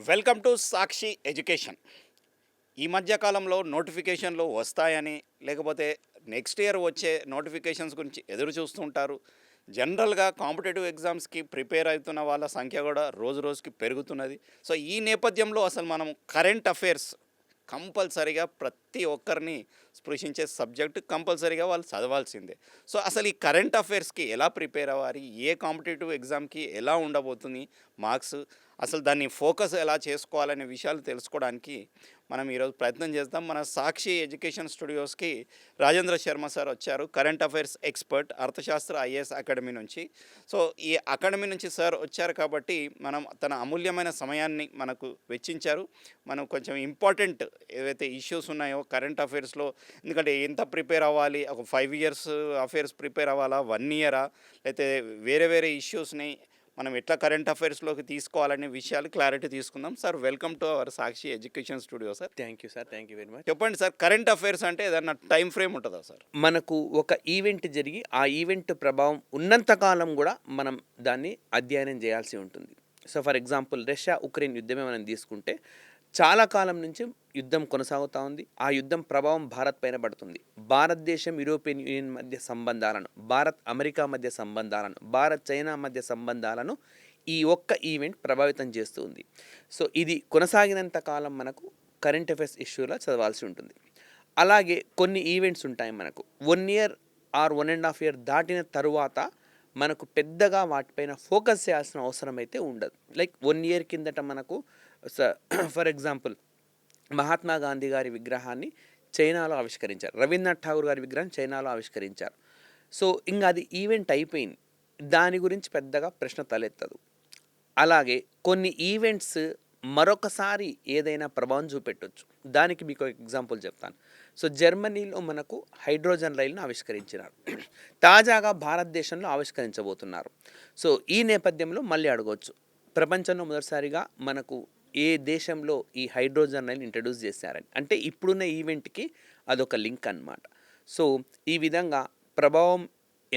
Welcome to Sakshi education. ఈ మధ్య కాలంలో నోటిఫికేషన్లు వస్తాయని, లేకపోతే నెక్స్ట్ ఇయర్ వచ్చే నోటిఫికేషన్స్ గురించి ఎదురు చూస్తుంటారు. జనరల్గా కాంపిటేటివ్ ఎగ్జామ్స్కి ప్రిపేర్ అవుతున్న వాళ్ళ సంఖ్య కూడా రోజు రోజుకి పెరుగుతున్నది. సో ఈ నేపథ్యంలో అసలు మనం కరెంట్ అఫైర్స్ కంపల్సరీగా ప్రతి ఒక్కరిని స్పృశించే సబ్జెక్ట్, కంపల్సరీగా వాళ్ళు చదవాల్సిందే. సో అసలు ఈ కరెంట్ అఫైర్స్కి ఎలా ప్రిపేర్ అవ్వాలి, ఏ కాంపిటేటివ్ ఎగ్జామ్కి ఎలా ఉండబోతుంది మార్క్స్, అసలు దాన్ని ఫోకస్ ఎలా చేసుకోవాలనే విషయాలు తెలుసుకోవడానికి మనం ఈరోజు ప్రయత్నం చేద్దాం. మన సాక్షి ఎడ్యుకేషన్ స్టూడియోస్కి రాజేంద్ర శర్మ సార్ వచ్చారు, కరెంట్ అఫైర్స్ ఎక్స్పర్ట్, అర్థశాస్త్ర ఐఏఎస్ అకాడమీ నుంచి. సో ఈ అకాడమీ నుంచి సార్ వచ్చారు కాబట్టి మనం తన అమూల్యమైన సమయాన్ని మనకు వెచ్చించారు. మనం కొంచెం ఇంపార్టెంట్ ఏవైతే ఇష్యూస్ ఉన్నాయో కరెంట్ అఫైర్స్లో, ఎందుకంటే ఎంత ప్రిపేర్ అవ్వాలి, ఒక 5 ఇయర్స్ అఫైర్స్ ప్రిపేర్ అవ్వాలా, 1 ఇయరా, లేకపోతే వేరే వేరే ఇష్యూస్ని మనం ఎట్లా కరెంట్ అఫైర్స్లోకి తీసుకోవాలనే విషయాలు క్లారిటీ తీసుకుందాం. Sir welcome to our Sakshi education studio sir. Thank you sir, thank you very much. చెప్పండి సార్, కరెంట్ అఫైర్స్ అంటే ఏదన్నా టైం ఫ్రేమ్ ఉంటుందా సార్? మనకు ఒక ఈవెంట్ జరిగి ఆ ఈవెంట్ ప్రభావం ఉన్నంతకాలం కూడా మనం దాన్ని అధ్యయనం చేయాల్సి ఉంటుంది. So for example Russia Ukraine యుద్ధమే మనం తీసుకుంటే చాలా కాలం నుంచి యుద్ధం కొనసాగుతూ ఉంది. ఆ యుద్ధం ప్రభావం భారత్ పైన పడుతుంది. భారతదేశం యూరోపియన్ యూనియన్ మధ్య సంబంధాలను, భారత్ అమెరికా మధ్య సంబంధాలను, భారత్ చైనా మధ్య సంబంధాలను ఈ ఒక్క ఈవెంట్ ప్రభావితం చేస్తూ ఉంది. సో ఇది కొనసాగినంత కాలం మనకు కరెంట్ అఫైర్స్ ఇష్యూలో చదవాల్సి ఉంటుంది. అలాగే కొన్ని ఈవెంట్స్ ఉంటాయి మనకు 1 ఇయర్ ఆర్ 1.5 ఇయర్ దాటిన తరువాత మనకు పెద్దగా వాటిపైన ఫోకస్ చేయాల్సిన అవసరం అయితే ఉండదు. లైక్ 1 ఇయర్ కిందట మనకు ఫర్ ఎగ్జాంపుల్ మహాత్మా గాంధీ గారి విగ్రహాన్ని చైనాలో ఆవిష్కరించారు, రవీంద్రనాథ్ ఠాగూర్ గారి విగ్రహం చైనాలో ఆవిష్కరించారు. సో ఇంకా అది ఈవెంట్ అయిపోయింది, దాని గురించి పెద్దగా ప్రశ్న తలెత్తదు. అలాగే కొన్ని ఈవెంట్స్ మరొకసారి ఏదైనా ప్రభావం చూపెట్టవచ్చు. దానికి మీకు ఒక ఎగ్జాంపుల్ చెప్తాను. సో జర్మనీలో మనకు హైడ్రోజన్ రైలును ఆవిష్కరించినారు, తాజాగా భారతదేశంలో ఆవిష్కరించబోతున్నారు. సో ఈ నేపథ్యంలో మళ్ళీ అడగవచ్చు, ప్రపంచంలో మొదటిసారిగా మనకు ఏ దేశంలో ఈ హైడ్రోజన్ రైలు ఇంట్రడ్యూస్ చేశారని. అంటే ఇప్పుడున్న ఈవెంట్కి అదొక లింక్ అన్నమాట. సో ఈ విధంగా ప్రభావం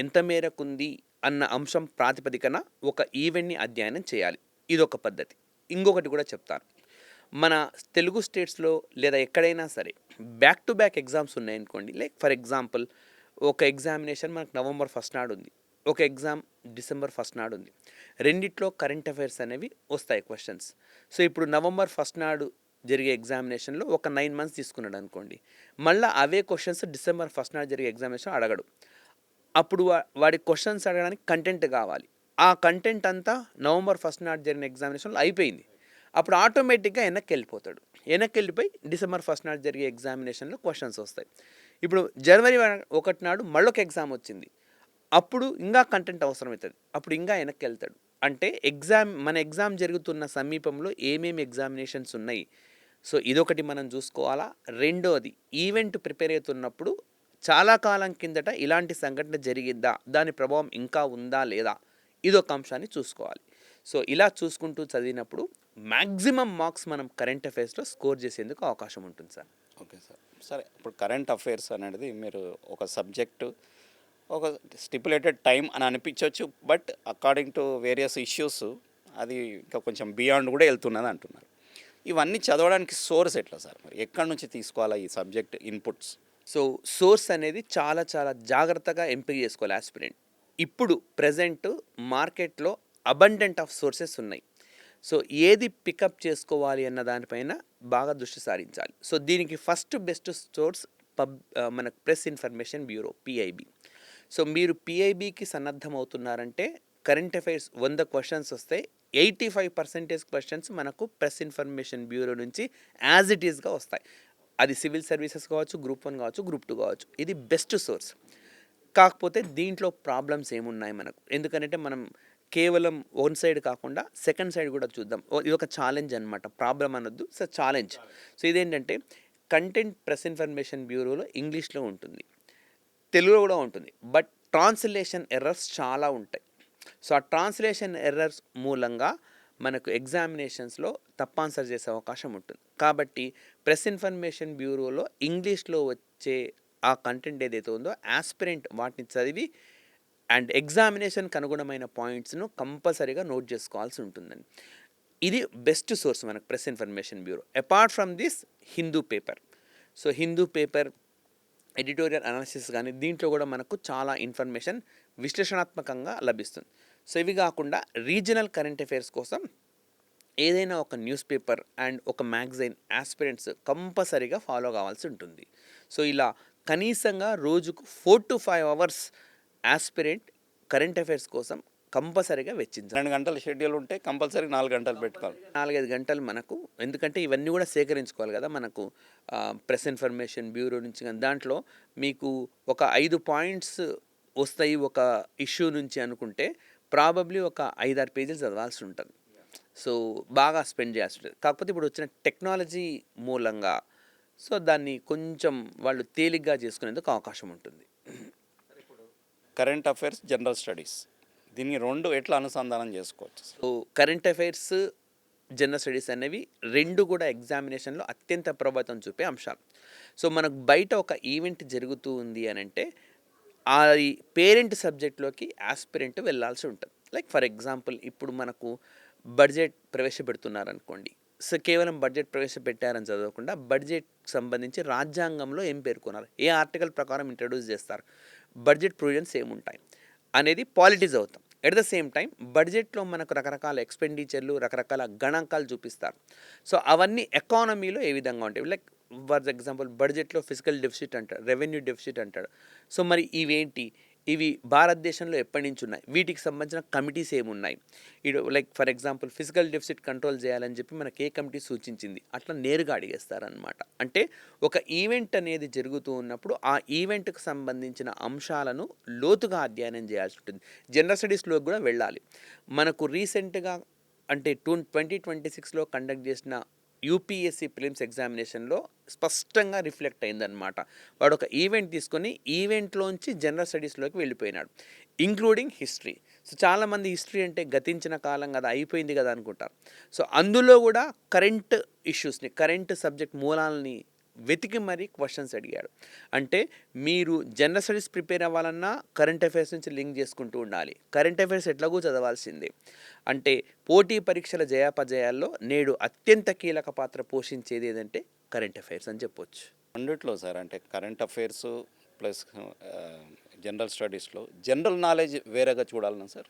ఎంత మేరకు ఉంది అన్న అంశం ప్రాతిపదికన ఒక ఈవెంట్ని అధ్యయనం చేయాలి. ఇదొక పద్ధతి. ఇంకొకటి కూడా చెప్తాను. మన తెలుగు స్టేట్స్లో లేదా ఎక్కడైనా సరే బ్యాక్ టు బ్యాక్ ఎగ్జామ్స్ ఉన్నాయనుకోండి. లైక్ ఫర్ ఎగ్జాంపుల్ ఒక ఎగ్జామినేషన్ మనకు November 1 నాడు ఉంది, ఒక ఎగ్జామ్ December 1 నాడు ఉంది. రెండిట్లో కరెంట్ అఫైర్స్ అనేవి వస్తాయి క్వశ్చన్స్. సో ఇప్పుడు November 1 నాడు జరిగే ఎగ్జామినేషన్లో ఒక 9 months తీసుకున్నాడు అనుకోండి, మళ్ళీ అవే క్వశ్చన్స్ December 1 నాడు జరిగే ఎగ్జామినేషన్ అడగడు. అప్పుడు వాడి క్వశ్చన్స్ అడగడానికి కంటెంట్ కావాలి. ఆ కంటెంట్ అంతా November 1 నాడు జరిగిన ఎగ్జామినేషన్లో అయిపోయింది. అప్పుడు ఆటోమేటిక్గా వెనక్కి వెళ్ళిపోతాడు. వెనక్కి వెళ్ళిపోయి December 1 నాడు జరిగే ఎగ్జామినేషన్లో క్వశ్చన్స్ వస్తాయి. ఇప్పుడు January 1 నాడు మళ్ళొక ఎగ్జామ్ వచ్చింది, అప్పుడు ఇంకా కంటెంట్ అవసరం అవుతుంది, అప్పుడు ఇంకా వెనక్కి వెళ్తాడు. అంటే మన ఎగ్జామ్ జరుగుతున్న సమీపంలో ఏమేమి ఎగ్జామినేషన్స్ ఉన్నాయి, సో ఇదొకటి మనం చూసుకోవాలా. రెండోది, ఈవెంట్ ప్రిపేర్ అవుతున్నప్పుడు చాలా కాలం కిందట ఇలాంటి సంఘటన జరిగిందా, దాని ప్రభావం ఇంకా ఉందా లేదా, ఇదొక అంశాన్ని చూసుకోవాలి. సో ఇలా చూసుకుంటూ చదివినప్పుడు మ్యాక్సిమం మార్క్స్ మనం కరెంట్ అఫైర్స్లో స్కోర్ చేసేందుకు అవకాశం ఉంటుంది సార్. Okay sir. సరే, ఇప్పుడు కరెంట్ అఫైర్స్ అనేది మీరు ఒక సబ్జెక్టు, ఒక స్టిపులేటెడ్ టైం అని అనిపించవచ్చు, but according to various issues అది ఇంకా కొంచెం బియాండ్ కూడా వెళ్తున్నది అంటున్నారు. ఇవన్నీ చదవడానికి సోర్స్ ఎట్లా సార్, మరి ఎక్కడి నుంచి తీసుకోవాలా ఈ సబ్జెక్ట్ ఇన్పుట్స్? సో సోర్స్ అనేది చాలా చాలా జాగ్రత్తగా ఎంపిక చేసుకోవాలి ఆస్పిరెంట్. ఇప్పుడు ప్రజెంట్ మార్కెట్లో అబండెంట్ ఆఫ్ సోర్సెస్ ఉన్నాయి. సో ఏది పికప్ చేసుకోవాలి అన్న దానిపైన బాగా దృష్టి సారించాలి. సో దీనికి ఫస్ట్ బెస్ట్ సోర్స్ మనకు press information bureau, PIB. So మీరు PIBకి సన్నద్ధం అవుతున్నారంటే కరెంట్ అఫైర్స్ 100 క్వశ్చన్స్ వస్తాయి, 85% క్వశ్చన్స్ మనకు ప్రెస్ ఇన్ఫర్మేషన్ బ్యూరో నుంచి యాజ్ ఇట్ ఈస్గా వస్తాయి. అది సివిల్ సర్వీసెస్ కావచ్చు, Group 1 కావచ్చు, Group 2 కావచ్చు. ఇది బెస్ట్ సోర్స్. కాకపోతే దీంట్లో ప్రాబ్లమ్స్ ఏమున్నాయి మనకు, ఎందుకంటే మనం కేవలం వన్ సైడ్ కాకుండా సెకండ్ సైడ్ కూడా చూద్దాం. ఇది ఒక ఛాలెంజ్ అనమాట, ప్రాబ్లం అనొద్దు, సో ఛాలెంజ్. సో ఇదేంటంటే కంటెంట్ ప్రెస్ ఇన్ఫర్మేషన్ బ్యూరోలో ఇంగ్లీష్లో ఉంటుంది, తెలుగులో కూడా ఉంటుంది, బట్ ట్రాన్స్లేషన్ ఎర్రర్స్ చాలా ఉంటాయి. సో ఆ ట్రాన్స్లేషన్ ఎర్రర్స్ మూలంగా మనకు ఎగ్జామినేషన్స్లో తప్పు ఆన్సర్ చేసే అవకాశం ఉంటుంది. కాబట్టి ప్రెస్ ఇన్ఫర్మేషన్ బ్యూరోలో ఇంగ్లీష్లో వచ్చే ఆ కంటెంట్ ఏదైతే ఉందో ఆస్పిరెంట్ వాటిని చదివి అండ్ ఎగ్జామినేషన్కి అనుగుణమైన పాయింట్స్ను కంపల్సరీగా నోట్ చేసుకోవాల్సి ఉంటుందండి. ఇది బెస్ట్ సోర్స్ మనకు press information bureau. Apart from this Hindu paper. So Hindu paper editorial analysis కానీ దీంట్లో కూడా మనకు చాలా ఇన్ఫర్మేషన్ విశ్లేషణాత్మకంగా లభిస్తుంది. సో ఇవి కాకుండా రీజనల్ కరెంట్ అఫైర్స్ కోసం ఏదైనా ఒక న్యూస్ పేపర్ అండ్ ఒక మ్యాగజైన్ ఆస్పిరెంట్స్ కంపల్సరీగా ఫాలో కావాల్సి ఉంటుంది. సో ఇలా కనీసంగా రోజుకు 4 to 5 hours aspirant current affairs కోసం కంపల్సరీగా వెచ్చించాలి. 2 గంటల షెడ్యూల్ ఉంటే కంపల్సరీ 4 గంటలు పెట్టుకోవాలి. 4-5 గంటలు మనకు, ఎందుకంటే ఇవన్నీ కూడా సేకరించుకోవాలి కదా మనకు ప్రెస్ ఇన్ఫర్మేషన్ బ్యూరో నుంచి. కానీ దాంట్లో మీకు ఒక 5 పాయింట్స్ వస్తాయి ఒక ఇష్యూ నుంచి అనుకుంటే ప్రాబబ్లీ ఒక 5-6 పేజీలు చదవాల్సి ఉంటుంది. సో బాగా స్పెండ్ చేయాల్సి ఉంటుంది. కాకపోతే ఇప్పుడు వచ్చిన టెక్నాలజీ మూలంగా సో దాన్ని కొంచెం వాళ్ళు తేలిగ్గా చేసుకునేందుకు అవకాశం ఉంటుంది. కరెంట్ అఫైర్స్, జనరల్ స్టడీస్ దీన్ని 2 ఎట్లా అనుసంధానం చేసుకోవచ్చు? So current affairs, general studies అనేవి 2 కూడా ఎగ్జామినేషన్లో అత్యంత ప్రభావితం చూపే అంశాలు. సో మనకు బయట ఒక ఈవెంట్ జరుగుతూ ఉంది అని అంటే ఆ పేరెంట్ సబ్జెక్ట్లోకి ఆస్పిరెంట్ వెళ్ళాల్సి ఉంటుంది. లైక్ ఫర్ ఎగ్జాంపుల్ ఇప్పుడు మనకు బడ్జెట్ ప్రవేశపెడుతున్నారనుకోండి. సో కేవలం బడ్జెట్ ప్రవేశపెట్టారని చదవకుండా బడ్జెట్కి సంబంధించి రాజ్యాంగంలో ఏం పేర్కొన్నారు, ఏ ఆర్టికల్ ప్రకారం ఇంట్రడ్యూస్ చేస్తారు, బడ్జెట్ ప్రొవిజన్స్ ఏముంటాయి అనేది పాలిటిక్స్ అవుతాం. ఎట్ ద సేమ్ టైం బడ్జెట్లో మనకు రకరకాల ఎక్స్పెండిచర్లు, రకరకాల గణాంకాలు చూపిస్తారు. సో అవన్నీ ఎకానమీలో ఏ విధంగా ఉంటాయి. లైక్ ఫర్ ఎగ్జాంపుల్ బడ్జెట్లో ఫిజికల్ డెఫిసిట్ అంటాడు, రెవెన్యూ డెఫిసిట్ అంటాడు. సో మరి ఇవేంటి, ఇవి భారతదేశంలో ఎప్పటి నుంచి ఉన్నాయి, వీటికి సంబంధించిన కమిటీస్ ఏమున్నాయి. ఇటు like for example physical deficit control చేయాలని చెప్పి మనకి ఏ కమిటీ సూచించింది, అట్లా నేరుగా అడిగేస్తారనమాట. అంటే ఒక ఈవెంట్ అనేది జరుగుతూ ఉన్నప్పుడు ఆ ఈవెంట్కి సంబంధించిన అంశాలను లోతుగా అధ్యయనం చేయాల్సి ఉంటుంది. జనరల్ స్టడీస్లో కూడా వెళ్ళాలి. మనకు రీసెంట్గా అంటే 2026లో కండక్ట్ చేసిన యూపీఎస్సీ ప్రిలిమ్స్ ఎగ్జామినేషన్లో స్పష్టంగా రిఫ్లెక్ట్ అయిందనమాట. వాడు ఒక ఈవెంట్ తీసుకొని ఈవెంట్లోంచి జనరల్ స్టడీస్లోకి వెళ్ళిపోయినాడు, ఇంక్లూడింగ్ హిస్టరీ. సో చాలామంది హిస్టరీ అంటే గతించిన కాలం కదా, అయిపోయింది కదా అనుకుంటారు. సో అందులో కూడా కరెంట్ ఇష్యూస్ని, కరెంట్ సబ్జెక్ట్ మూలాలని వెతికి మరీ క్వశ్చన్స్ అడిగాడు. అంటే మీరు జనరల్ స్టడీస్ ప్రిపేర్ అవ్వాలన్నా కరెంట్ అఫైర్స్ నుంచి లింక్ చేసుకుంటూ ఉండాలి. కరెంట్ అఫైర్స్ ఎట్లాగూ చదవాల్సిందే. అంటే పోటీ పరీక్షల జయాపజయాల్లో నేడు అత్యంత కీలక పాత్ర పోషించేది ఏదంటే కరెంట్ అఫైర్స్ అని చెప్పొచ్చు. అన్నిట్లో సార్, అంటే కరెంట్ అఫైర్స్ ప్లస్ జనరల్ స్టడీస్లో జనరల్ నాలెడ్జ్ వేరేగా చూడాలన్నా సార్,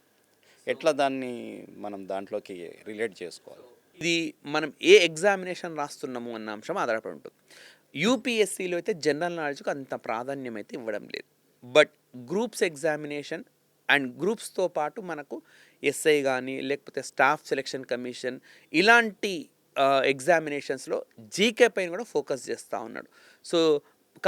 ఎట్లా దాన్ని మనం దాంట్లోకి రిలేట్ చేసుకోవాలి? ఇది మనం ఏ ఎగ్జామినేషన్ రాస్తున్నాము అన్న అంశం ఆధారపడి ఉంటుంది. యూపీఎస్సీలో అయితే జనరల్ నాలెడ్జ్కి అంత ప్రాధాన్యం అయితే ఇవ్వడం లేదు. బట్ గ్రూప్స్ ఎగ్జామినేషన్ అండ్ గ్రూప్స్తో పాటు మనకు ఎస్ఐ కానీ లేకపోతే స్టాఫ్ సెలక్షన్ కమిషన్ ఇలాంటి ఎగ్జామినేషన్స్లో జీకే పైన కూడా ఫోకస్ చేస్తూ ఉన్నాడు. సో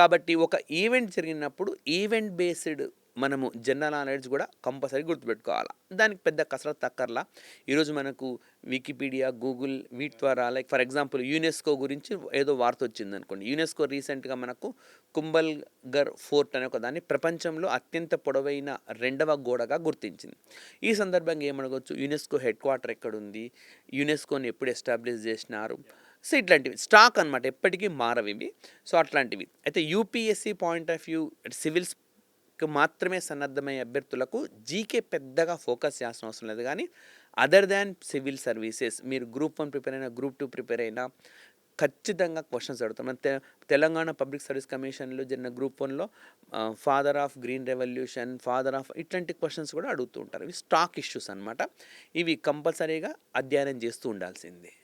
కాబట్టి ఒక ఈవెంట్ జరిగినప్పుడు ఈవెంట్ బేస్డ్ మనము జనరల్ నాలెడ్జ్ కూడా కంపల్సరీ గుర్తుపెట్టుకోవాలి. దానికి పెద్ద కసరత్తు అక్కర్లా. ఈరోజు మనకు వికీపీడియా, గూగుల్ వీటి ద్వారా లైక్ ఫర్ ఎగ్జాంపుల్ యునెస్కో గురించి ఏదో వార్త వచ్చింది అనుకోండి. యునెస్కో రీసెంట్గా మనకు కుంభల్గర్ ఫోర్ట్ అనే ఒక దాన్ని ప్రపంచంలో అత్యంత పొడవైన 2వ గోడగా గుర్తించింది. ఈ సందర్భంగా ఏమడగవచ్చు, యునెస్కో హెడ్ క్వార్టర్ ఎక్కడుంది, యునెస్కోని ఎప్పుడు ఎస్టాబ్లిష్ చేసినారు. సో ఇట్లాంటివి స్టాక్ అనమాట, ఎప్పటికీ మారవివి. సో అట్లాంటివి అయితే UPSC point of view civils మాత్రమే సన్నద్ధమయ్యే అభ్యర్థులకు జీకే పెద్దగా ఫోకస్ చేయాల్సిన అవసరం లేదు. కానీ అదర్ దాన్ సివిల్ సర్వీసెస్ మీరు గ్రూప్ 1 ప్రిపేర్ అయినా, గ్రూప్ 2 ప్రిపేర్ అయినా ఖచ్చితంగా క్వశ్చన్స్ అడుగుతాం. మన తెలంగాణ పబ్లిక్ సర్వీస్ కమిషన్లో జరిగిన గ్రూప్ 1లో father of green revolution, father of ఇట్లాంటి క్వశ్చన్స్ కూడా అడుగుతూ ఉంటారు. ఇవి స్టాక్ ఇష్యూస్ అనమాట. ఇవి కంపల్సరీగా అధ్యయనం చేస్తూ ఉండాల్సిందే.